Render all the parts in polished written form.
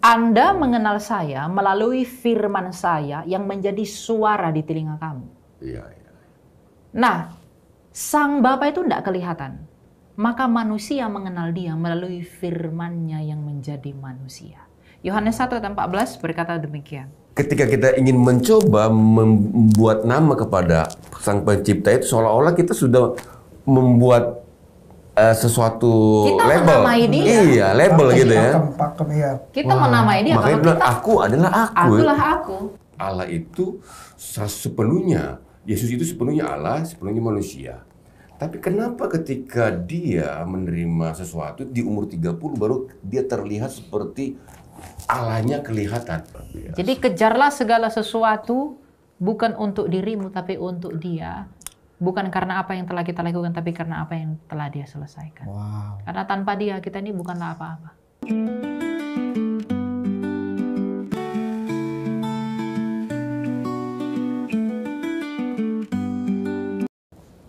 Anda mengenal saya melalui firman saya yang menjadi suara di telinga kamu. Iya, iya. Nah, Sang Bapa itu tidak kelihatan. Maka manusia mengenal dia melalui firman-Nya yang menjadi manusia. Yohanes 1 ayat 14 berkata demikian. Ketika kita ingin mencoba membuat nama kepada Sang Pencipta itu, seolah-olah kita sudah membuat sesuatu Kita label. menamai dia. Iya, label gitu ya. Pakem, ya. Kita menamai dia. Makanya Kalau bilang, kita, aku adalah aku. akulah aku. Allah itu sepenuhnya, Yesus itu sepenuhnya Allah, sepenuhnya manusia. Tapi kenapa ketika dia menerima sesuatu di umur 30 baru dia terlihat seperti Allahnya kelihatan? Jadi kejarlah segala sesuatu bukan untuk dirimu tapi untuk dia. Bukan karena apa yang telah kita lakukan tapi karena apa yang telah dia selesaikan. Wow. Karena tanpa dia kita ini bukanlah apa-apa.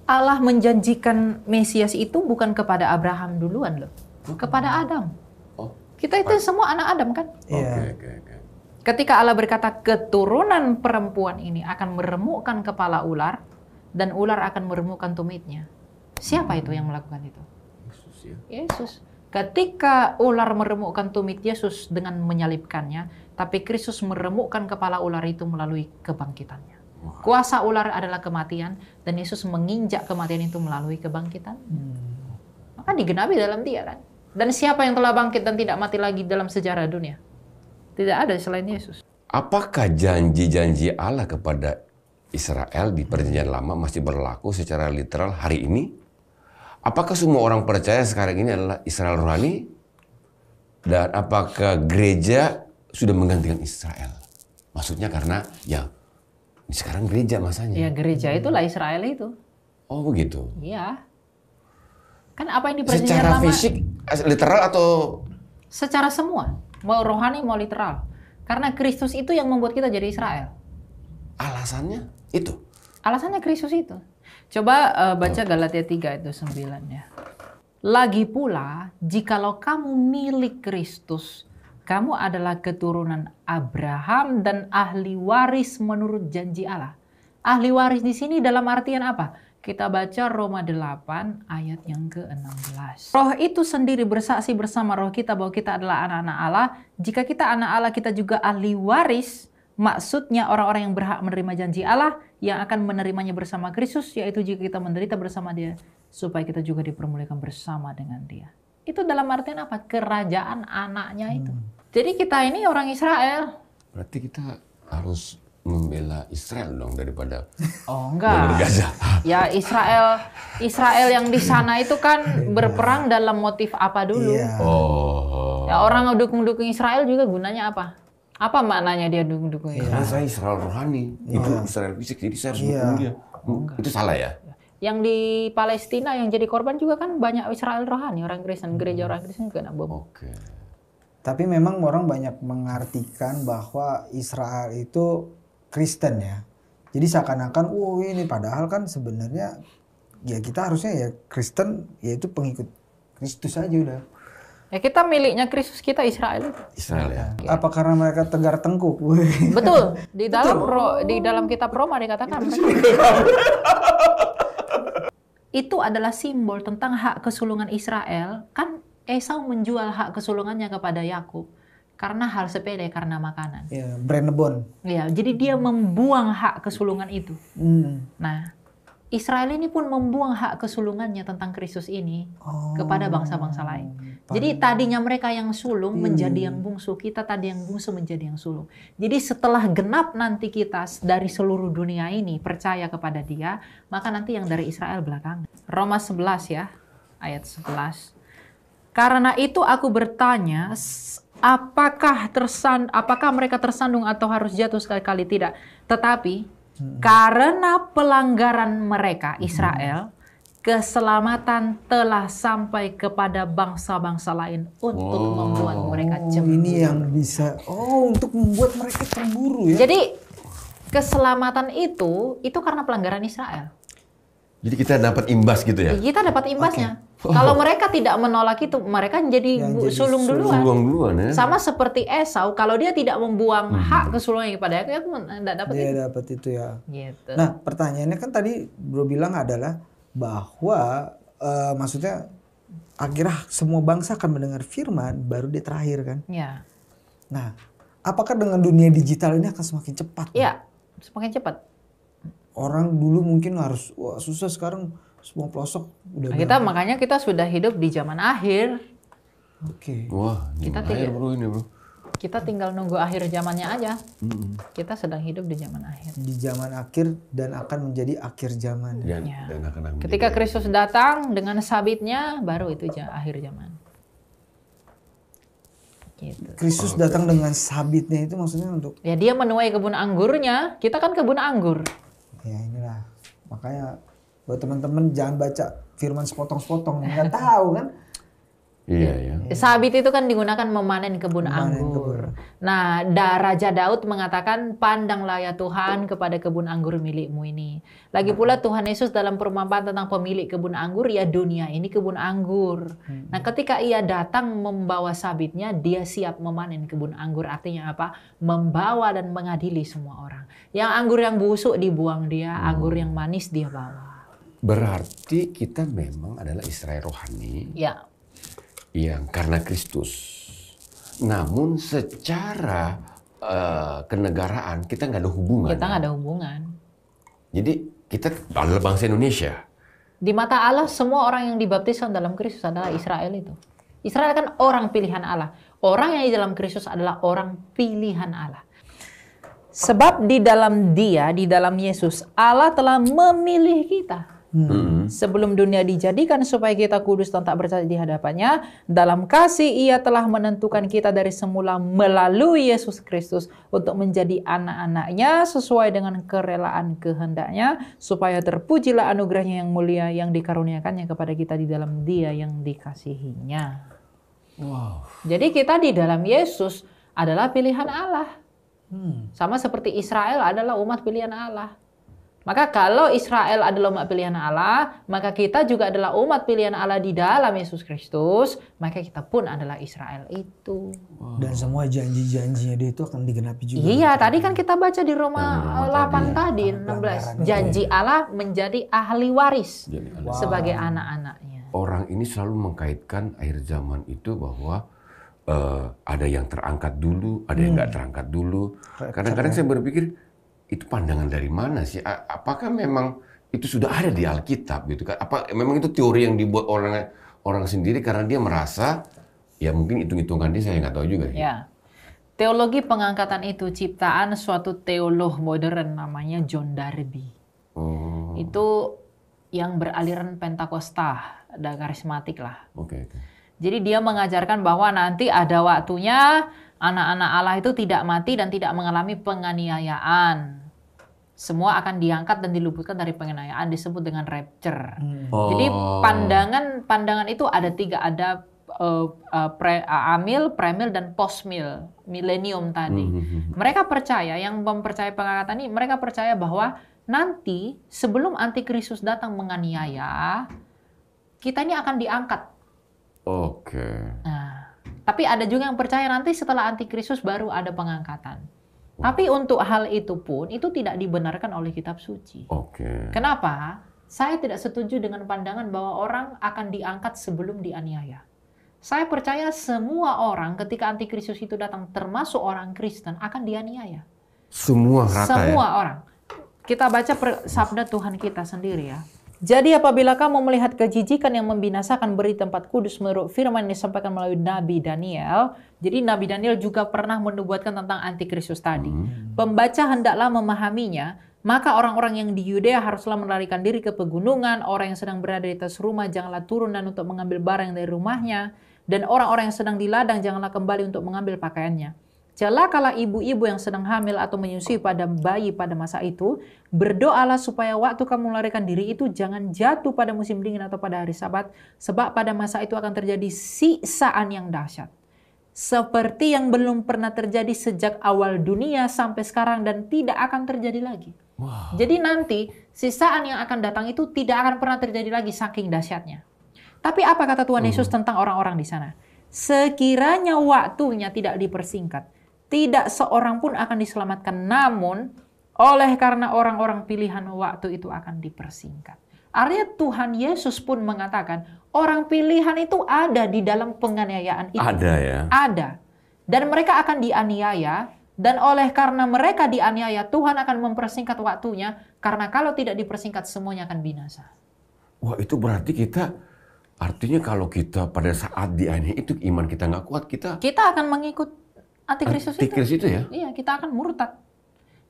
Allah menjanjikan Mesias itu bukan kepada Abraham duluan loh. Kepada Adam. Oh, Kita itu semua anak Adam kan? Iya. oke. Ketika Allah berkata keturunan perempuan ini akan meremukkan kepala ular dan ular akan meremukkan tumitnya. Siapa itu yang melakukan itu? Yesus ya. Yesus. Ketika ular meremukkan tumit Yesus dengan menyalibkannya, tapi Kristus meremukkan kepala ular itu melalui kebangkitannya. Kuasa ular adalah kematian dan Yesus menginjak kematian itu melalui kebangkitan. Maka digenapi dalam dia kan. Dan siapa yang telah bangkit dan tidak mati lagi dalam sejarah dunia? Tidak ada selain Yesus. Apakah janji-janji Allah kepada Israel di Perjanjian Lama masih berlaku secara literal hari ini? Apakah semua orang percaya sekarang ini adalah Israel rohani? Dan apakah gereja sudah menggantikan Israel? Maksudnya karena ya sekarang gereja masanya. Ya gereja itulah Israel itu. Oh begitu. Iya. Kan apa yang di Perjanjian Secara Lama? fisik literal atau Secara semua. Mau rohani mau literal. Karena Kristus itu yang membuat kita jadi Israel. alasannya itu? Alasannya Kristus itu. Coba baca Galatia 3 itu 9 ya. Lagi pula, jikalau kamu milik Kristus, kamu adalah keturunan Abraham dan ahli waris menurut janji Allah. Ahli waris di sini dalam artian apa? Kita baca Roma 8 ayat yang ke-16. Roh itu sendiri bersaksi bersama roh kita bahwa kita adalah anak-anak Allah. Jika kita anak Allah, kita juga ahli waris. Maksudnya orang-orang yang berhak menerima janji Allah yang akan menerimanya bersama Kristus, yaitu jika kita menderita bersama Dia, supaya kita juga dipermuliakan bersama dengan Dia. Itu dalam artian apa? Kerajaan anaknya itu. Jadi kita ini orang Israel. Berarti kita harus membela Israel dong daripada Oh enggak. Gaza. Ya Israel yang di sana itu kan berperang dalam motif apa dulu? Iya. Oh. Ya orang dukung-dukung Israel juga gunanya apa? Apa maknanya dia dukung-dukung Karena Israel? saya Israel rohani, itu Israel fisik, jadi saya harus dukung dia. Itu salah ya? Yang di Palestina yang jadi korban juga kan banyak Israel rohani, orang Kristen, gereja orang Kristen kena bom. Oke. Tapi memang orang banyak mengartikan bahwa Israel itu Kristen ya. Jadi seakan-akan, ini padahal kan sebenarnya ya kita harusnya ya Kristen, yaitu pengikut Kristus aja udah. Ya kita miliknya Kristus, kita Israel itu. Israel ya. Apa karena mereka tegar tengkuk? Betul. Di dalam kitab Roma dikatakan itu adalah simbol tentang hak kesulungan Israel. Kan Esau menjual hak kesulungannya kepada Yakub karena hal sepele, karena makanan. Ya, Brennebon. Ya, jadi dia membuang hak kesulungan itu. Nah, Israel ini pun membuang hak kesulungannya tentang Kristus ini kepada bangsa-bangsa lain. Jadi tadinya mereka yang sulung menjadi yang bungsu, kita tadi yang bungsu menjadi yang sulung. Jadi setelah genap nanti kita dari seluruh dunia ini percaya kepada Dia, maka nanti yang dari Israel belakangan. Roma 11 ya, ayat 11. Karena itu aku bertanya, apakah mereka tersandung atau harus jatuh sekali-kali? Tidak. Tetapi karena pelanggaran mereka Israel, keselamatan telah sampai kepada bangsa-bangsa lain untuk membuat mereka cemburu. Ini yang bisa untuk membuat mereka cemburu ya. Jadi keselamatan itu karena pelanggaran Israel. Jadi kita dapat imbas gitu ya? Kita dapat imbasnya. Kalau mereka tidak menolak itu, mereka jadi sulung duluan. Sulung duluan ya. Sama seperti Esau, kalau dia tidak membuang hak kesulungan kepada Yakub, dia tidak dapat Dia itu. dapat itu ya. Gitu. Nah, pertanyaannya kan tadi Bro bilang adalah bahwa maksudnya akhirnya semua bangsa akan mendengar firman baru dia terakhir kan. Ya. Nah, apakah dengan dunia digital ini akan semakin cepat? Ya, semakin cepat. Orang dulu mungkin harus wah susah, sekarang semua pelosok udah. Makanya kita sudah hidup di zaman akhir. Oke. Wah, Kita akhir tidak- bro ini bro. Kita tinggal nunggu akhir zamannya aja. Kita sedang hidup di zaman akhir. Di zaman akhir dan akan menjadi akhir zaman. Dan, Ya. dan akan Ketika Kristus datang dengan sabitnya, baru itu akhir zaman. Gitu. Kristus datang dengan sabitnya itu maksudnya untuk Ya dia menuai kebun anggurnya, kita kan kebun anggur. ya inilah. Makanya buat teman-teman jangan baca firman sepotong-sepotong, nggak tahu kan. Iya ya. Sabit itu kan digunakan memanen kebun anggur. Nah, Raja Daud mengatakan, pandanglah ya Tuhan kepada kebun anggur milikmu ini. Lagi pula Tuhan Yesus dalam perumpamaan tentang pemilik kebun anggur, ya dunia ini kebun anggur. Nah, ketika ia datang membawa sabitnya, dia siap memanen kebun anggur. Artinya apa? Membawa dan mengadili semua orang. Yang anggur yang busuk dibuang dia, anggur yang manis dia bawa. Berarti kita memang adalah Israel rohani. Ya. Yang karena Kristus. Namun secara kenegaraan kita nggak ada hubungan. Kita nggak ada hubungan. Jadi kita adalah bangsa Indonesia. Di mata Allah, semua orang yang dibaptiskan dalam Kristus adalah Israel itu. Israel kan orang pilihan Allah. Orang yang di dalam Kristus adalah orang pilihan Allah. Sebab di dalam Dia, di dalam Yesus, Allah telah memilih kita. Sebelum dunia dijadikan supaya kita kudus dan tak bercacat di hadapannya, dalam kasih Ia telah menentukan kita dari semula melalui Yesus Kristus untuk menjadi anak-anaknya sesuai dengan kerelaan kehendaknya, supaya terpujilah anugerahnya yang mulia yang dikaruniakannya kepada kita di dalam Dia yang dikasihinya. Wow. Jadi kita di dalam Yesus adalah pilihan Allah. Sama seperti Israel adalah umat pilihan Allah. Maka kalau Israel adalah umat pilihan Allah, maka kita juga adalah umat pilihan Allah di dalam Yesus Kristus, maka kita pun adalah Israel itu. Dan semua janji-janjinya dia itu akan digenapi juga. Iya, tadi kan kita baca di Roma 8 tadi, pelanggaran 16. Janji Allah menjadi ahli waris Jadi sebagai anak-anaknya. orang ini selalu mengkaitkan akhir zaman itu bahwa ada yang terangkat dulu, ada yang nggak terangkat dulu. Kadang-kadang saya berpikir itu pandangan dari mana sih? Apakah memang itu sudah ada di Alkitab gitu kan? Apa memang itu teori yang dibuat orang sendiri karena dia merasa ya mungkin hitung-hitungan dia, saya nggak tahu juga. Ya. Teologi pengangkatan itu ciptaan suatu teolog modern namanya John Darby. Oh, Itu yang beraliran Pentakosta dan karismatik lah. oke. Jadi dia mengajarkan bahwa nanti ada waktunya anak-anak Allah itu tidak mati dan tidak mengalami penganiayaan. Semua akan diangkat dan diluputkan dari penganiayaan, disebut dengan rapture. Jadi pandangan itu ada tiga, ada amil, premil, dan postmil, milenium tadi. Mereka percaya, yang mempercayai pengangkatan ini, mereka percaya bahwa nanti sebelum antikristus datang menganiaya, kita ini akan diangkat. Oke. Nah, tapi ada juga yang percaya nanti setelah antikristus baru ada pengangkatan. Tapi untuk hal itu pun, itu tidak dibenarkan oleh kitab suci. Oke. Kenapa? Saya tidak setuju dengan pandangan bahwa orang akan diangkat sebelum dianiaya. Saya percaya semua orang ketika antikristus itu datang, termasuk orang Kristen, akan dianiaya. Semua rata Semua ya? orang. Kita baca sabda Tuhan kita sendiri ya. Jadi apabila kamu melihat kejijikan yang membinasakan beri tempat kudus menurut firman yang disampaikan melalui Nabi Daniel. Jadi Nabi Daniel juga pernah menubuatkan tentang antikristus tadi. Pembaca hendaklah memahaminya. Maka orang-orang yang di Yudea haruslah melarikan diri ke pegunungan. Orang yang sedang berada di atas rumah janganlah turun dan untuk mengambil barang dari rumahnya. Dan orang-orang yang sedang di ladang janganlah kembali untuk mengambil pakaiannya. Celakalah ibu-ibu yang sedang hamil atau menyusui pada bayi pada masa itu. Berdoalah supaya waktu kamu melarikan diri itu jangan jatuh pada musim dingin atau pada hari Sabat. Sebab pada masa itu akan terjadi siksaan yang dahsyat. Seperti yang belum pernah terjadi sejak awal dunia sampai sekarang dan tidak akan terjadi lagi. Jadi nanti siksaan yang akan datang itu tidak akan pernah terjadi lagi saking dahsyatnya. Tapi apa kata Tuhan Yesus tentang orang-orang di sana? Sekiranya waktunya tidak dipersingkat, tidak seorang pun akan diselamatkan. Namun, oleh karena orang-orang pilihan waktu itu akan dipersingkat. Artinya Tuhan Yesus pun mengatakan, orang pilihan itu ada di dalam penganiayaan itu. Ada ya? Ada. Dan mereka akan dianiaya. Dan oleh karena mereka dianiaya, Tuhan akan mempersingkat waktunya. Karena kalau tidak dipersingkat, semuanya akan binasa. Wah, itu berarti artinya kalau kita pada saat dianiaya itu iman kita nggak kuat, kita akan mengikut antikristus itu. Antikristus itu ya? Iya, kita akan murtad.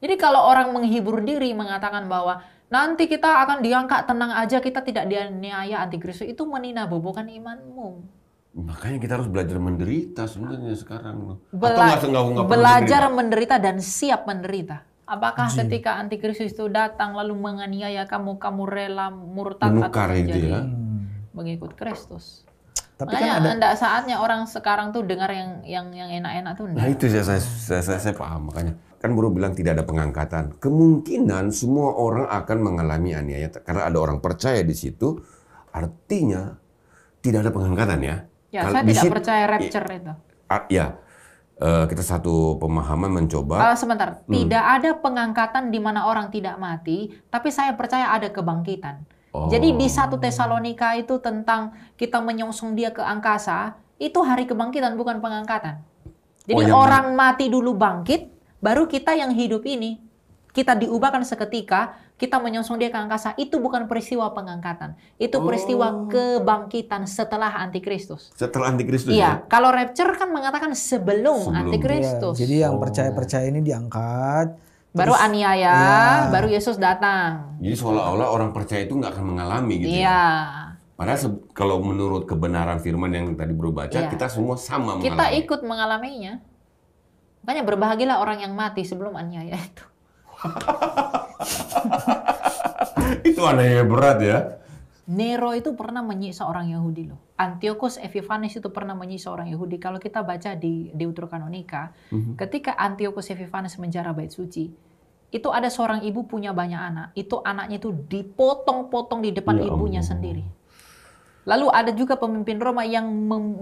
Jadi kalau orang menghibur diri mengatakan bahwa nanti kita akan diangkat, tenang aja, kita tidak dianiaya antikristus, itu meninabobokan imanmu. Makanya kita harus belajar menderita sebenarnya sekarang. Belajar menderita dan siap menderita. Apakah ketika antikristus itu datang lalu menganiaya kamu rela murtad menukar atau itu ya? Mengikut Kristus? Tapi makanya kan enggak saatnya orang sekarang tuh dengar yang enak-enak tuh. Nah itu saya paham, makanya kan Bro bilang tidak ada pengangkatan. Kemungkinan semua orang akan mengalami aniaya karena ada orang percaya di situ. Artinya tidak ada pengangkatan ya? Ya, saya tidak percaya rapture itu. Ya. Kita satu pemahaman mencoba. Sebentar, tidak ada pengangkatan di mana orang tidak mati, tapi saya percaya ada kebangkitan. Jadi di 1 Tesalonika itu tentang kita menyongsong dia ke angkasa, itu hari kebangkitan bukan pengangkatan. Jadi orang mati dulu bangkit, baru kita yang hidup ini, kita diubahkan seketika, kita menyongsong dia ke angkasa. Itu bukan peristiwa pengangkatan. Itu peristiwa kebangkitan setelah antikristus. Setelah antikristus ya? Kalau rapture kan mengatakan sebelum antikristus. Ya, jadi yang percaya-percaya ini diangkat. Baru aniaya, baru Yesus datang. Jadi seolah-olah orang percaya itu nggak akan mengalami gitu ya? Padahal kalau menurut kebenaran firman yang tadi Bro baca, kita semua sama mengalami. Kita ikut mengalaminya. Makanya berbahagialah orang yang mati sebelum aniaya itu. Itu anehnya berat ya. Nero itu pernah menyiksa orang Yahudi loh. Antiochus Epiphanes itu pernah menyiksa orang Yahudi. Kalau kita baca di Deuterokanonika, ketika Antiochus Epiphanes menjara bait suci, itu ada seorang ibu punya banyak anak. Itu anaknya itu dipotong-potong di depan ibunya sendiri. Lalu ada juga pemimpin Roma yang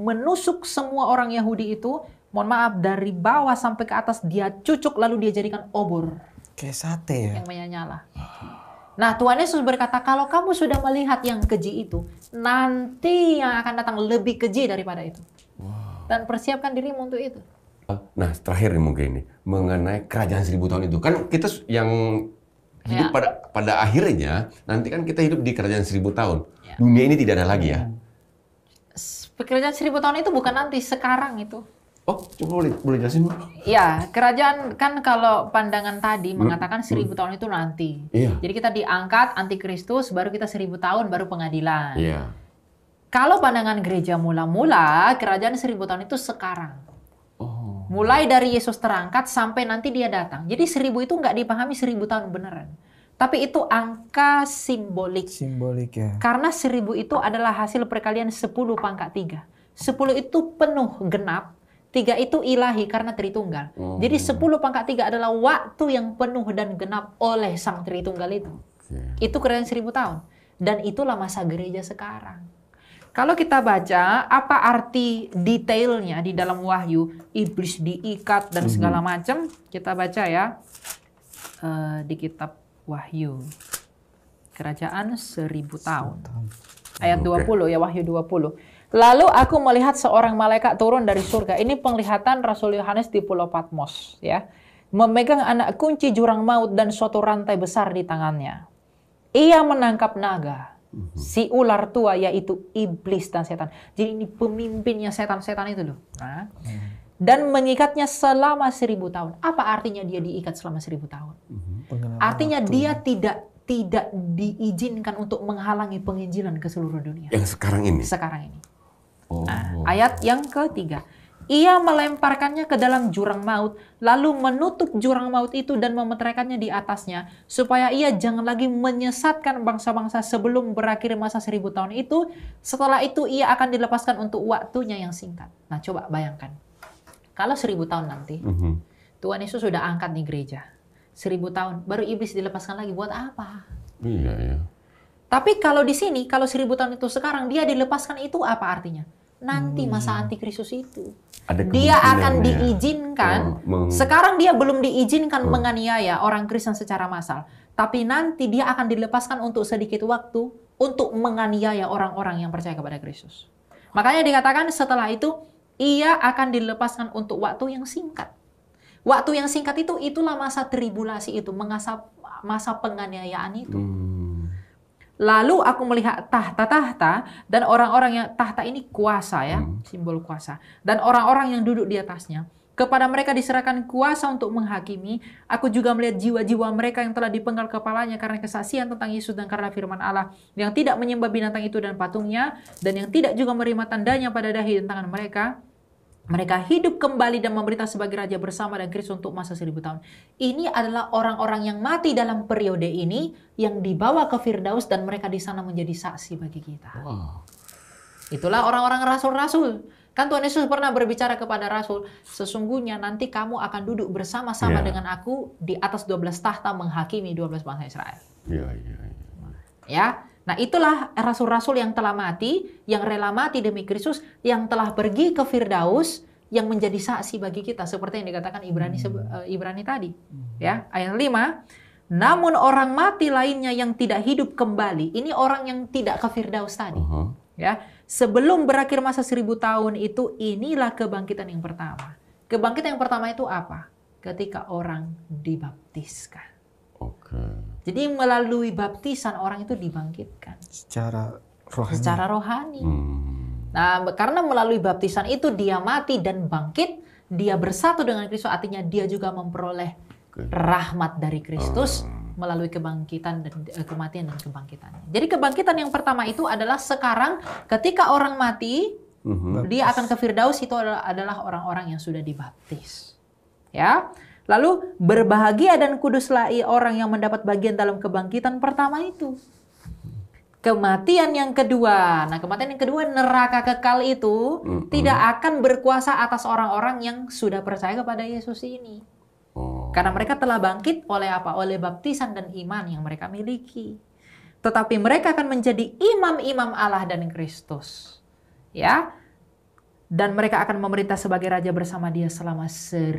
menusuk semua orang Yahudi itu, mohon maaf, dari bawah sampai ke atas dia cucuk lalu dia jadikan obor. Kayak sate ya? Yang menyala. Nah, Tuhan Yesus berkata, kalau kamu sudah melihat yang keji itu, nanti yang akan datang lebih keji daripada itu. Dan persiapkan dirimu untuk itu. Nah, terakhir nih mungkin ini, mengenai kerajaan 1000 tahun itu. Kan kita yang hidup pada akhirnya, nanti kan kita hidup di kerajaan 1000 tahun. Dunia ini tidak ada lagi ya? Kerajaan 1000 tahun itu bukan nanti, sekarang itu. Oh, coba boleh jelasin? Ya, kerajaan kan kalau pandangan tadi mengatakan 1000 tahun itu nanti. Iya. Jadi kita diangkat antikristus, baru kita 1000 tahun, baru pengadilan. Iya. Kalau pandangan gereja mula-mula, kerajaan 1000 tahun itu sekarang. Mulai dari Yesus terangkat sampai nanti dia datang. Jadi 1000 itu nggak dipahami 1000 tahun beneran. Tapi itu angka simbolik. Simbolik ya. Karena 1000 itu adalah hasil perkalian 10 pangkat 3. 10 itu penuh genap. 3 itu ilahi karena Tritunggal. Jadi 10 pangkat 3 adalah waktu yang penuh dan genap oleh Sang Tritunggal itu. Itu kerajaan 1000 tahun. Dan itulah masa gereja sekarang. Kalau kita baca apa arti detailnya di dalam Wahyu, iblis diikat dan segala macam, kita baca ya di kitab Wahyu. Kerajaan 1000 tahun. Ayat 20 ya, Wahyu 20. Lalu aku melihat seorang malaikat turun dari surga. Ini penglihatan Rasul Yohanes di Pulau Patmos, ya. Memegang anak kunci jurang maut dan suatu rantai besar di tangannya. Ia menangkap naga, si ular tua, yaitu iblis dan setan. Jadi ini pemimpinnya setan-setan itu loh. Nah, dan mengikatnya selama 1000 tahun. Apa artinya dia diikat selama 1000 tahun? Artinya dia tidak diizinkan untuk menghalangi penginjilan ke seluruh dunia. Yang sekarang ini? Sekarang ini. Nah, ayat yang ketiga. Ia melemparkannya ke dalam jurang maut, lalu menutup jurang maut itu dan memeteraikannya di atasnya, supaya ia jangan lagi menyesatkan bangsa-bangsa sebelum berakhir masa 1000 tahun itu. Setelah itu ia akan dilepaskan untuk waktunya yang singkat. Nah, coba bayangkan. Kalau 1000 tahun nanti, Tuhan Yesus sudah angkat nih gereja. 1000 tahun, baru iblis dilepaskan lagi. Buat apa? Iya, ya. Tapi kalau di sini, kalau 1000 tahun itu sekarang, dia dilepaskan, itu apa artinya? Nanti masa antikristus itu. Ada Dia akan kemungkinan ya. diizinkan, sekarang dia belum diizinkan menganiaya orang Kristen secara massal. Tapi nanti dia akan dilepaskan untuk sedikit waktu untuk menganiaya orang-orang yang percaya kepada Kristus. Makanya dikatakan setelah itu, ia akan dilepaskan untuk waktu yang singkat. Waktu yang singkat itu, itulah masa tribulasi itu, masa penganiayaan itu. Lalu aku melihat tahta-tahta dan orang-orang yang tahta ini kuasa ya, simbol kuasa. Dan orang-orang yang duduk di atasnya. Kepada mereka diserahkan kuasa untuk menghakimi. Aku juga melihat jiwa-jiwa mereka yang telah dipenggal kepalanya karena kesaksian tentang Yesus dan karena firman Allah. Yang tidak menyembah binatang itu dan patungnya. Dan yang tidak juga menerima tandanya pada dahi dan tangan mereka. Mereka hidup kembali dan memerintah sebagai raja bersama dan Kristus untuk masa 1000 tahun. Ini adalah orang-orang yang mati dalam periode ini yang dibawa ke Firdaus dan mereka di sana menjadi saksi bagi kita. Wow. Itulah orang-orang rasul-rasul. Kan Tuhan Yesus pernah berbicara kepada rasul, sesungguhnya nanti kamu akan duduk bersama-sama dengan aku di atas 12 tahta menghakimi 12 bangsa Israel. Ya. Nah, itulah rasul-rasul yang telah mati, yang rela mati demi Kristus, yang telah pergi ke Firdaus, yang menjadi saksi bagi kita, seperti yang dikatakan Ibrani tadi. Ya, ayat 5. Namun orang mati lainnya yang tidak hidup kembali, ini orang yang tidak ke Firdaus tadi. Ya, sebelum berakhir masa 1000 tahun itu, inilah kebangkitan yang pertama. Kebangkitan yang pertama itu apa? Ketika orang dibaptiskan. Jadi melalui baptisan orang itu dibangkitkan Secara rohani. Secara rohani. Nah, karena melalui baptisan itu dia mati dan bangkit, dia bersatu dengan Kristus, artinya dia juga memperoleh rahmat dari Kristus melalui kebangkitan dan kematian dan kebangkitannya. Jadi kebangkitan yang pertama itu adalah sekarang ketika orang mati, dia akan ke Firdaus, itu adalah orang-orang yang sudah dibaptis. Ya. Lalu berbahagia dan kuduslah orang yang mendapat bagian dalam kebangkitan pertama itu. Kematian yang kedua. Nah, kematian yang kedua, neraka kekal itu tidak akan berkuasa atas orang-orang yang sudah percaya kepada Yesus ini. Karena mereka telah bangkit oleh apa? Oleh baptisan dan iman yang mereka miliki. Tetapi mereka akan menjadi imam-imam Allah dan Kristus. Ya. Dan mereka akan memerintah sebagai raja bersama dia selama 1000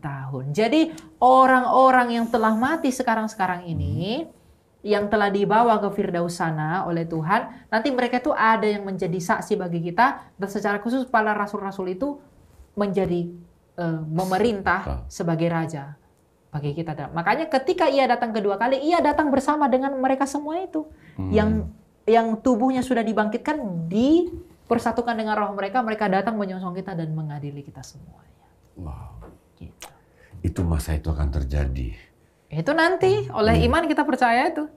tahun. Jadi orang-orang yang telah mati sekarang-sekarang ini, yang telah dibawa ke Firdaus sana oleh Tuhan, nanti mereka itu ada yang menjadi saksi bagi kita, dan secara khusus para rasul-rasul itu menjadi memerintah sebagai raja bagi kita. Makanya ketika ia datang kedua kali, ia datang bersama dengan mereka semua itu. Yang tubuhnya sudah dibangkitkan, persatukan dengan roh mereka, mereka datang menyongsong kita dan mengadili kita semuanya. Wow. Gitu. Itu masa itu akan terjadi. Itu nanti, oleh iman kita percaya itu.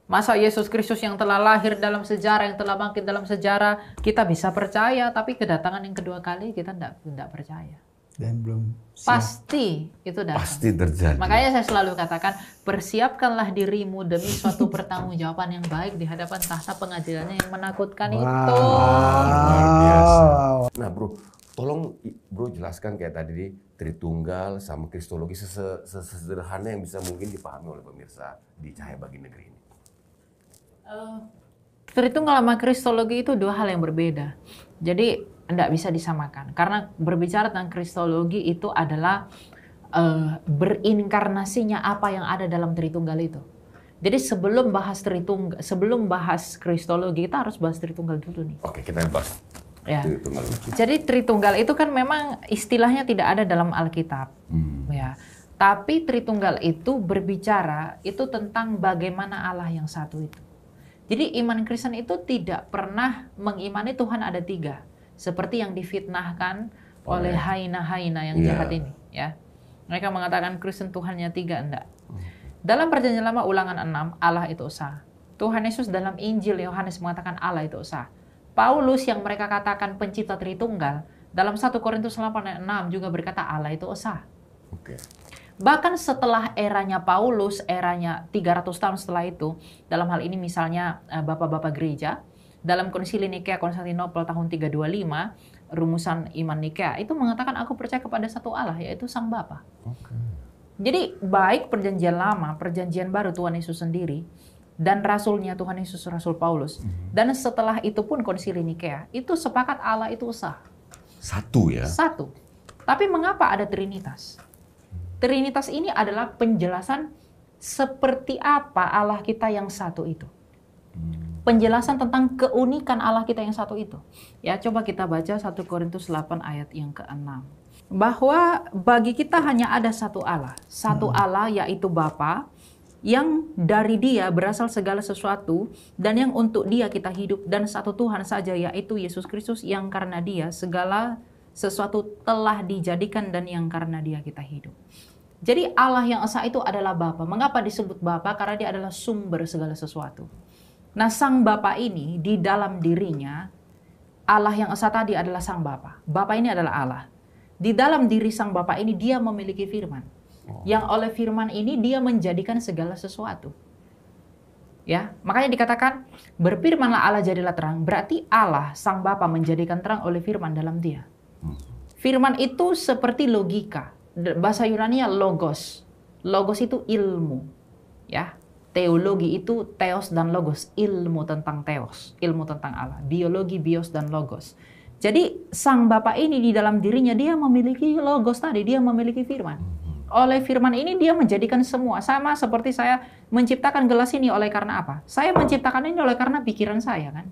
Masa Yesus Kristus yang telah lahir dalam sejarah, yang telah bangkit dalam sejarah, kita bisa percaya, tapi kedatangan yang kedua kali kita tidak percaya. Dan belum siap. Pasti itu datang. Pasti terjadi. Makanya saya selalu katakan, persiapkanlah dirimu demi suatu pertanggungjawaban yang baik di hadapan tahta pengadilannya yang menakutkan itu. Luar biasa. Nah bro, tolong bro jelaskan kayak tadi nih, Tritunggal sama Kristologi sesederhana yang bisa mungkin dipahami oleh pemirsa di Cahaya Bagi Negeri ini. Tritunggal sama Kristologi itu dua hal yang berbeda. Jadi tidak bisa disamakan. Karena berbicara tentang Kristologi itu adalah berinkarnasinya apa yang ada dalam Tritunggal itu. Jadi sebelum bahas Kristologi, kita harus bahas Tritunggal dulu nih. Oke, kita bahas Ya. Tritunggal. Jadi Tritunggal itu kan memang istilahnya tidak ada dalam Alkitab. Ya. Tapi Tritunggal itu berbicara itu tentang bagaimana Allah yang satu itu. Jadi iman Kristen itu tidak pernah mengimani Tuhan ada tiga. Seperti yang difitnahkan oleh haina-haina yang jahat ini. Ya. Mereka mengatakan Kristen Tuhannya tiga, enggak. Dalam Perjanjian Lama Ulangan 6, Allah itu esa. Tuhan Yesus dalam Injil Yohanes mengatakan Allah itu esa. Paulus yang mereka katakan pencipta Tritunggal, dalam 1 Korintus 8 ayat 6 juga berkata Allah itu esa. Bahkan setelah eranya Paulus, eranya 300 tahun setelah itu, dalam hal ini misalnya bapak-bapak gereja, dalam konsili Nikea Konstantinopel tahun 325, rumusan iman Nikea itu mengatakan aku percaya kepada satu Allah, yaitu Sang Bapa. Jadi baik perjanjian lama, perjanjian baru Tuhan Yesus sendiri, dan rasulnya Tuhan Yesus, Rasul Paulus. Dan setelah itu pun Konsili Nikea, itu sepakat Allah itu esa. Satu ya? Satu. Tapi mengapa ada Trinitas? Trinitas ini adalah penjelasan seperti apa Allah kita yang satu itu. Penjelasan tentang keunikan Allah kita yang satu itu. Ya, coba kita baca 1 Korintus 8 ayat yang ke-6. Bahwa bagi kita hanya ada satu Allah. Satu Allah yaitu Bapa, yang dari Dia berasal segala sesuatu, dan yang untuk Dia kita hidup, dan satu Tuhan saja yaitu Yesus Kristus, yang karena Dia segala sesuatu telah dijadikan dan yang karena Dia kita hidup. Jadi Allah yang esa itu adalah Bapa. Mengapa disebut Bapa? Karena Dia adalah sumber segala sesuatu. Nah, Sang Bapa ini di dalam dirinya, Allah yang esa tadi adalah Sang Bapa. Bapa ini adalah Allah. Di dalam diri Sang Bapa ini Dia memiliki firman. Yang oleh firman ini Dia menjadikan segala sesuatu. Ya, makanya dikatakan berfirmanlah Allah jadilah terang. Berarti Allah Sang Bapa menjadikan terang oleh firman dalam Dia. Firman itu seperti logika. Bahasa Yunani-nya logos. Logos itu ilmu. Ya. Teologi itu theos dan logos, ilmu tentang theos, ilmu tentang Allah. Biologi, bios dan logos. Jadi Sang Bapa ini di dalam dirinya Dia memiliki logos tadi, Dia memiliki firman. Oleh firman ini Dia menjadikan semua. Sama seperti saya menciptakan gelas ini oleh karena apa? Saya menciptakan ini oleh karena pikiran saya kan.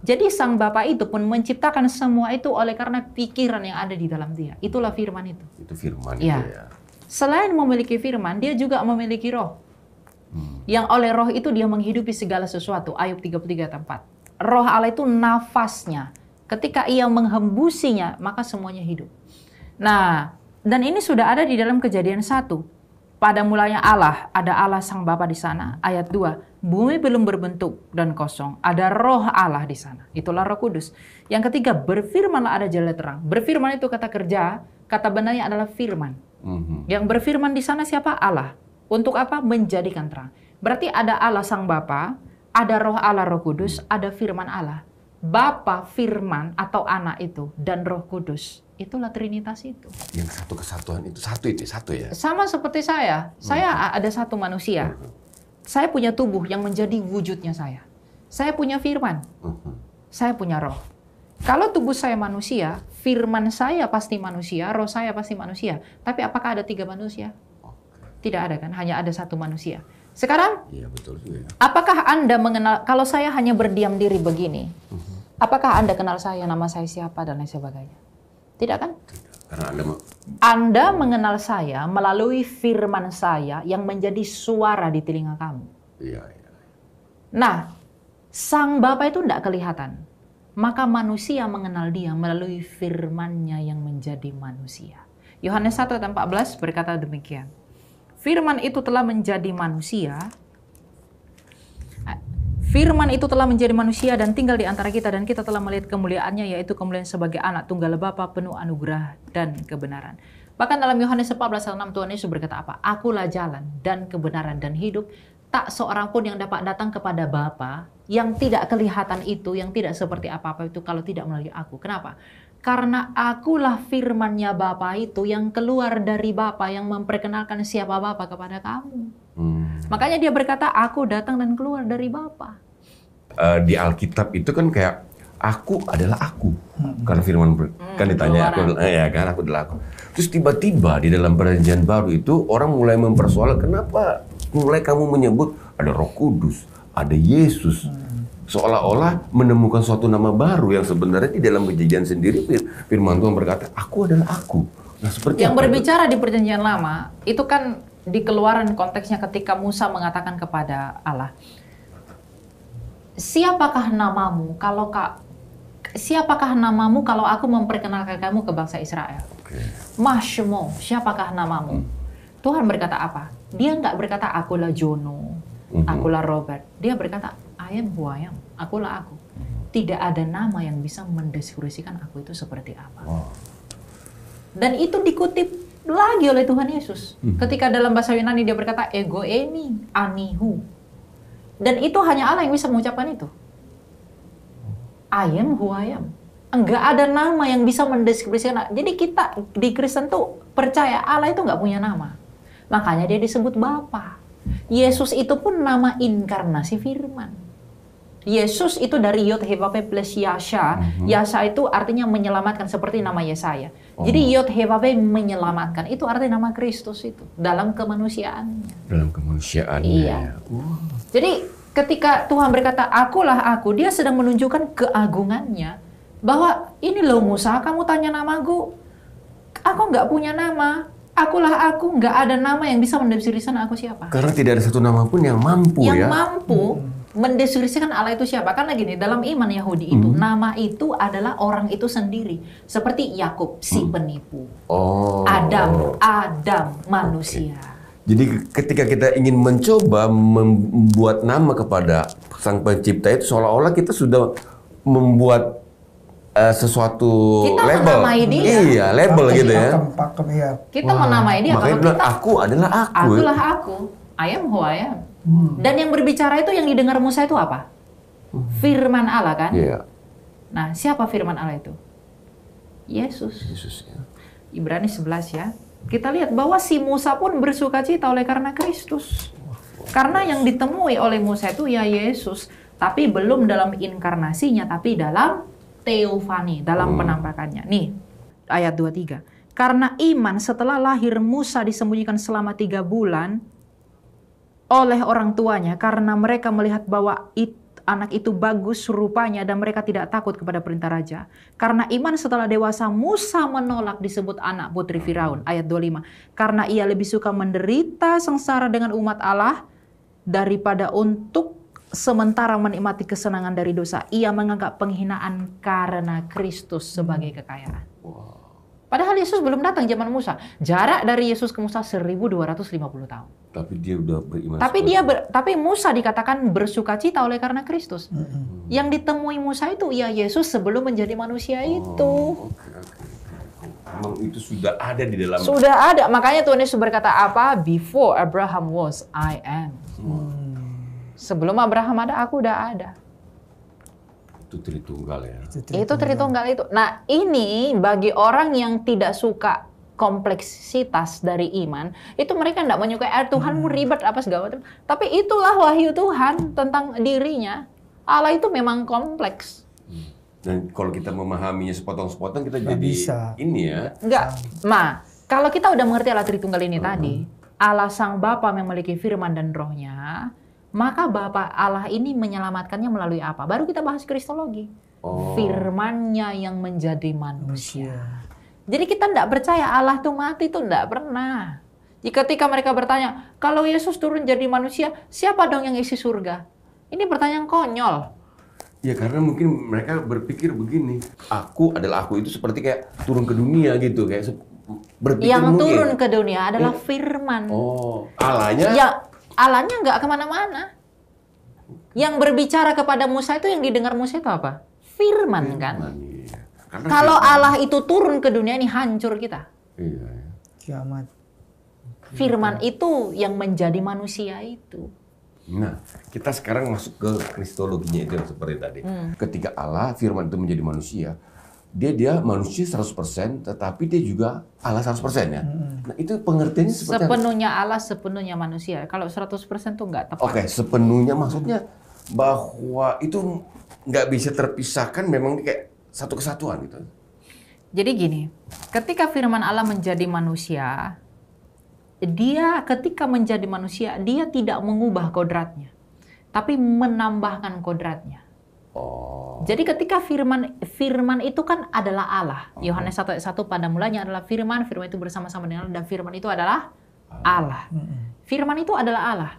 Jadi Sang Bapa itu pun menciptakan semua itu oleh karena pikiran yang ada di dalam Dia. Itulah firman itu. Itu firman Ya. itu ya. Selain memiliki firman, Dia juga memiliki roh. Yang oleh roh itu Dia menghidupi segala sesuatu. Ayub 33:4. Roh Allah itu nafasnya. Ketika Ia menghembusinya, maka semuanya hidup. Nah, dan ini sudah ada di dalam Kejadian 1. Pada mulanya Allah, ada Allah Sang Bapa di sana. Ayat 2, bumi belum berbentuk dan kosong. Ada roh Allah di sana. Itulah Roh Kudus. Yang ketiga, berfirmanlah ada jala terang. Berfirman itu kata kerja, kata benarnya adalah firman. Yang berfirman di sana siapa? Allah. Untuk apa? Menjadikan terang. Berarti ada Allah Sang Bapa, ada roh Allah Roh Kudus, ada firman Allah. Bapa, firman atau anak itu, dan Roh Kudus. Itulah Trinitas itu. Yang satu kesatuan itu satu ya. Sama seperti saya ada satu manusia. Saya punya tubuh yang menjadi wujudnya saya. Saya punya firman. Saya punya roh. Kalau tubuh saya manusia, firman saya pasti manusia, roh saya pasti manusia. Tapi apakah ada 3 manusia? Tidak ada kan, hanya ada satu manusia. Sekarang, Iya betul juga. apakah Anda mengenal, kalau saya hanya berdiam diri begini, apakah Anda kenal saya, nama saya siapa, dan lain sebagainya? Tidak kan? Karena Anda mengenal saya melalui firman saya yang menjadi suara di telinga kamu. Iya. Nah, Sang Bapa itu tidak kelihatan. Maka manusia mengenal Dia melalui firman-Nya yang menjadi manusia. Yohanes 1:14 berkata demikian. Firman itu telah menjadi manusia. Firman itu telah menjadi manusia dan tinggal di antara kita, dan kita telah melihat kemuliaannya, yaitu kemuliaan sebagai anak tunggal Bapa penuh anugerah dan kebenaran. Bahkan dalam Yohanes 14:6 Tuhan Yesus berkata apa? Akulah jalan dan kebenaran dan hidup. Tak seorang pun yang dapat datang kepada Bapa yang tidak kelihatan itu, yang tidak seperti apa-apa itu kalau tidak melalui aku. Kenapa? Karena akulah firman-Nya Bapa itu yang keluar dari Bapa, yang memperkenalkan siapa Bapa kepada kamu. Makanya Dia berkata, aku datang dan keluar dari Bapa. Di Alkitab itu kan kayak aku adalah aku. Karena firman kan ditanya aku adalah aku. Terus tiba-tiba di dalam Perjanjian Baru itu orang mulai mempersoalkan, kenapa mulai kamu menyebut ada Roh Kudus, ada Yesus. Seolah-olah menemukan suatu nama baru yang sebenarnya di dalam Kejadian sendiri firman Tuhan berkata, aku adalah aku. Nah, seperti yang apa berbicara di Perjanjian Lama itu kan di Keluaran konteksnya ketika Musa mengatakan kepada Allah, siapakah namamu kalau aku memperkenalkan kamu ke bangsa Israel? Mashmo, siapakah namamu? Tuhan berkata apa? Dia nggak berkata akulah Jono, akulah Robert. Dia berkata I am who I am, akulah aku. Tidak ada nama yang bisa mendeskripsikan aku itu seperti apa. Dan itu dikutip lagi oleh Tuhan Yesus. Ketika dalam bahasa Yunani Dia berkata ego emi, anihu. Dan itu hanya Allah yang bisa mengucapkan itu. I am who I am. Enggak ada nama yang bisa mendeskripsikan. Jadi kita di Kristen tuh percaya Allah itu nggak punya nama. Makanya Dia disebut Bapa. Yesus itu pun nama inkarnasi firman. Yesus itu dari Yod He Vav He plus Yasha. Yasha itu artinya menyelamatkan seperti nama Yesaya. Jadi Yod He Vav He menyelamatkan itu artinya nama Kristus itu dalam kemanusiaannya. Dalam kemanusiaannya. Iya. Jadi ketika Tuhan berkata, akulah aku, dia sedang menunjukkan keagungannya. Bahwa ini loh Musa, kamu tanya namaku. Aku nggak punya nama. Akulah aku, nggak ada nama yang bisa mendeskripsikan aku siapa. Karena tidak ada satu nama pun yang mampu Yang ya. mampu mendeskripsikan Allah itu siapa. Karena gini, dalam iman Yahudi itu, nama itu adalah orang itu sendiri. Seperti Yakub, si penipu. Adam manusia. Jadi ketika kita ingin mencoba membuat nama kepada Sang Pencipta itu seolah-olah kita sudah membuat sesuatu Kita label. menamai dia. Iya, label gitu ya. Pakem ya. Kita menamai dia. Makanya Kalau bilang kita, aku adalah aku. akulah aku. I am who I am. Dan yang berbicara itu yang didengar Musa itu apa? Firman Allah kan? Iya. Nah, siapa firman Allah itu? Yesus. Yesus ya. Ibrani 11 ya. Kita lihat bahwa si Musa pun bersukacita oleh karena Kristus. Karena yang ditemui oleh Musa itu ya Yesus. Tapi belum dalam inkarnasinya, tapi dalam teofani, dalam penampakannya. Nih, ayat 23. Karena iman setelah lahir Musa disembunyikan selama 3 bulan oleh orang tuanya. Karena mereka melihat bahwa anak itu bagus rupanya dan mereka tidak takut kepada perintah raja. Karena iman setelah dewasa Musa menolak disebut anak putri Firaun. Ayat 25. Karena ia lebih suka menderita sengsara dengan umat Allah daripada untuk sementara menikmati kesenangan dari dosa. Ia menganggap penghinaan karena Kristus sebagai kekayaan. Padahal Yesus belum datang zaman Musa. Jarak dari Yesus ke Musa 1250 tahun. Tapi dia udah beriman. Tapi Musa dikatakan bersukacita oleh karena Kristus. Yang ditemui Musa itu ya Yesus sebelum menjadi manusia itu. Memang itu sudah ada di dalam. Sudah ada. Makanya Tuhan Yesus berkata apa? Before Abraham was, I am. Sebelum Abraham ada, aku udah ada. Itu Tritunggal ya. Itu Tritunggal itu. Nah ini bagi orang yang tidak suka kompleksitas dari iman, itu mereka tidak menyukai Tuhanmu ribet apa segala macam. Tapi itulah wahyu Tuhan tentang dirinya. Allah itu memang kompleks. Dan kalau kita memahaminya sepotong-sepotong kita jadi bisa. Ini ya. Enggak. Kalau kita udah mengerti Allah Tritunggal ini tadi, Allah Sang Bapa memiliki firman dan rohnya, maka Bapa Allah ini menyelamatkannya melalui apa? Baru kita bahas kristologi. Firman-Nya yang menjadi manusia. Jadi kita tidak percaya Allah itu mati, itu tidak pernah. Ketika mereka bertanya, kalau Yesus turun jadi manusia, siapa dong yang isi surga? Ini pertanyaan konyol. Ya karena mungkin mereka berpikir begini, aku adalah aku itu seperti kayak turun ke dunia gitu, kayak berpikir Yang mungkin. turun ke dunia adalah firman. Allahnya? Ya, Allahnya nggak kemana-mana. Yang berbicara kepada Musa itu yang didengar Musa itu apa? Firman kan? Iya. Kalau Allah itu turun ke dunia ini hancur kita. Iya. Kiamat. Firman itu yang menjadi manusia itu. Nah, kita sekarang masuk ke kristologinya itu yang seperti tadi. Ketika Allah, firman itu menjadi manusia, dia manusia 100%, tetapi dia juga Allah 100% ya. Nah, itu pengertiannya seperti apa? Sepenuhnya Allah, sepenuhnya manusia. Kalau 100% itu nggak tepat. Oke, sepenuhnya maksudnya bahwa itu nggak bisa terpisahkan, memang kayak satu kesatuan gitu. Jadi gini, ketika firman Allah menjadi manusia, dia ketika menjadi manusia, dia tidak mengubah kodratnya, tapi menambahkan kodratnya. Jadi ketika firman itu kan adalah Allah. Yohanes 1:1 pada mulanya adalah firman itu bersama-sama dengan Allah, dan firman itu adalah Allah. Firman itu adalah Allah.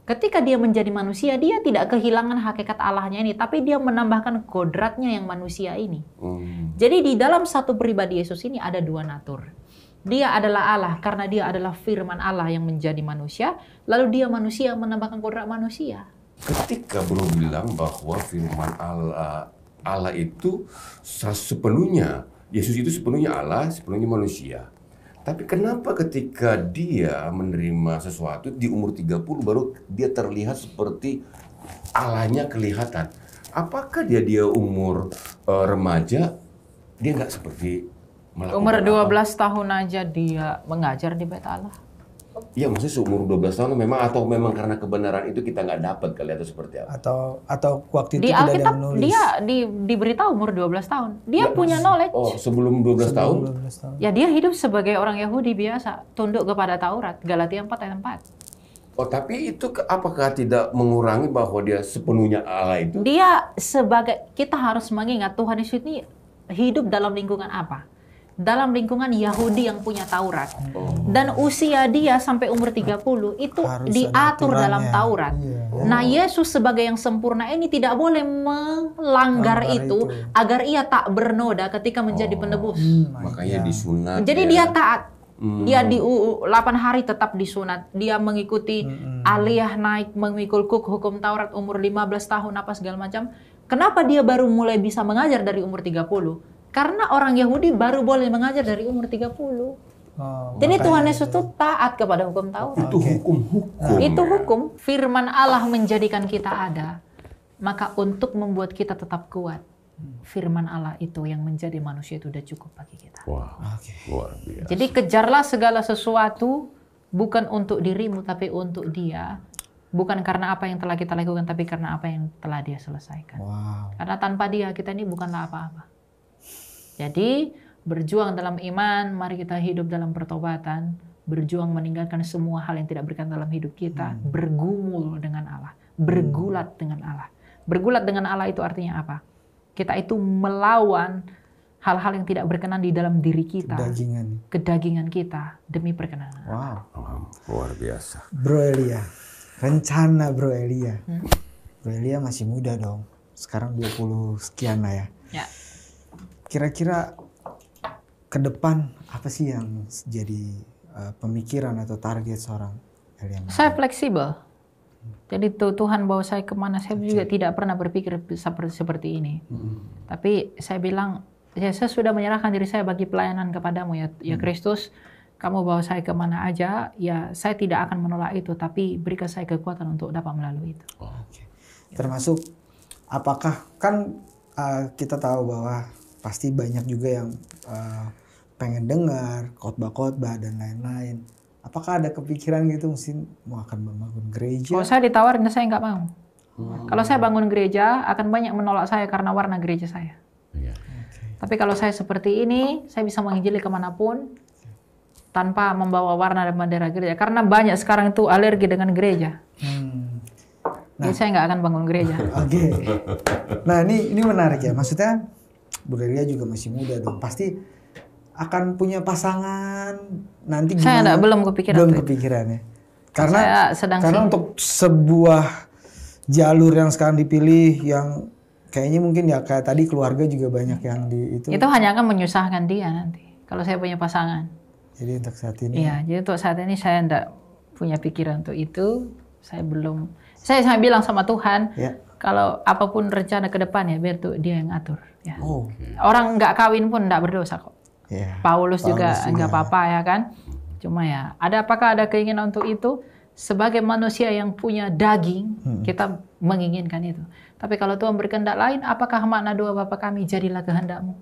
Ketika dia menjadi manusia, dia tidak kehilangan hakikat Allahnya ini, tapi dia menambahkan kodratnya yang manusia ini. Jadi di dalam satu pribadi Yesus ini ada dua natur. Dia adalah Allah karena dia adalah firman Allah yang menjadi manusia, lalu dia manusia menambahkan kodrat manusia. Ketika bro bilang bahwa firman Allah itu sepenuhnya, Yesus itu sepenuhnya Allah, sepenuhnya manusia. Tapi kenapa ketika dia menerima sesuatu di umur 30 baru dia terlihat seperti Allahnya kelihatan? Apakah dia umur remaja dia nggak seperti melakukan Umur 12 tahun aja dia mengajar di Bait Allah. Iya, maksudnya seumur 12 tahun memang, atau memang karena kebenaran itu kita nggak dapat kali, atau seperti apa? Atau waktu itu Di tidak ada yang Alkitab menulis. dia diberitahu umur 12 tahun. Dia punya knowledge. Oh, sebelum 12 tahun? 12 tahun. Ya dia hidup sebagai orang Yahudi biasa, tunduk kepada Taurat, Galatia 4 ayat 4. Oh, tapi itu apakah tidak mengurangi bahwa dia sepenuhnya Allah itu? Dia sebagai, kita harus mengingat Tuhan Yesus ini hidup dalam lingkungan apa? Dalam lingkungan Yahudi yang punya Taurat. Dan usia dia sampai umur 30 itu Harus diatur ada dalam aturannya. Taurat. Iya. Nah, Yesus sebagai yang sempurna ini tidak boleh melanggar itu agar ia tak bernoda ketika menjadi penebus. Makanya disunat. Jadi ya. dia taat. Dia di 8 hari tetap disunat. Dia mengikuti aliyah naik mengikul hukum Taurat umur 15 tahun apa segala macam. Kenapa dia baru mulai bisa mengajar dari umur 30? Karena orang Yahudi baru boleh mengajar dari umur 30. Jadi Tuhan Yesus itu taat kepada hukum Taurat. Itu hukum-hukum. Itu hukum. Firman Allah menjadikan kita ada. Maka untuk membuat kita tetap kuat, firman Allah itu yang menjadi manusia itu udah cukup bagi kita. Wah, luar biasa. Jadi kejarlah segala sesuatu bukan untuk dirimu tapi untuk Dia. Bukan karena apa yang telah kita lakukan tapi karena apa yang telah Dia selesaikan. Wow. Karena tanpa Dia kita ini bukanlah apa-apa. Jadi berjuang dalam iman, mari kita hidup dalam pertobatan, berjuang meninggalkan semua hal yang tidak berkenan dalam hidup kita, bergumul dengan Allah, bergulat dengan Allah. Bergulat dengan Allah itu artinya apa? Kita itu melawan hal-hal yang tidak berkenan di dalam diri kita, kedagingan kita demi perkenanan. Wow, luar biasa. Bro Elia, rencana Bro Elia. Bro Elia masih muda dong, sekarang 20 sekian lah ya. Ya. Kira-kira ke depan apa sih yang jadi pemikiran atau target seorang Elia? Saya fleksibel. Jadi Tuhan bawa saya kemana, saya juga tidak pernah berpikir seperti ini. Tapi saya bilang, ya saya sudah menyerahkan diri saya bagi pelayanan kepadamu ya Kristus. Kamu bawa saya kemana aja, ya saya tidak akan menolak itu. Tapi berikan saya kekuatan untuk dapat melalui itu. Termasuk apakah kan kita tahu bahwa pasti banyak juga yang pengen dengar khotbah-khotbah dan lain-lain. Apakah ada kepikiran gitu mungkin mau akan membangun gereja? Kalau saya ditawarin, saya nggak mau. Kalau saya bangun gereja, akan banyak menolak saya karena warna gereja saya. Tapi kalau saya seperti ini, saya bisa menginjili kemanapun tanpa membawa warna dan bendera gereja. Karena banyak sekarang itu alergi dengan gereja. Jadi saya nggak akan bangun gereja. Oke. Nah ini menarik ya. Maksudnya Bu Elia juga masih muda dong. Pasti akan punya pasangan nanti gimana? Saya belum kepikiran. Belum kepikiran ya. Karena saya untuk sebuah jalur yang sekarang dipilih yang kayaknya mungkin ya kayak tadi keluarga juga banyak yang di itu. Itu hanya akan menyusahkan dia nanti kalau saya punya pasangan. Jadi untuk saat ini. Iya, jadi untuk saat ini saya enggak punya pikiran untuk itu. Saya belum. Saya bilang sama Tuhan, kalau apapun rencana ke depan ya biar tuh Dia yang atur. Ya. Orang nggak kawin pun nggak berdosa kok. Paulus juga nggak apa-apa ya kan. Cuma ya, apakah ada keinginan untuk itu? Sebagai manusia yang punya daging, kita menginginkan itu. Tapi kalau Tuhan berkehendak lain, apakah makna doa Bapa kami, jadilah kehendak-Mu?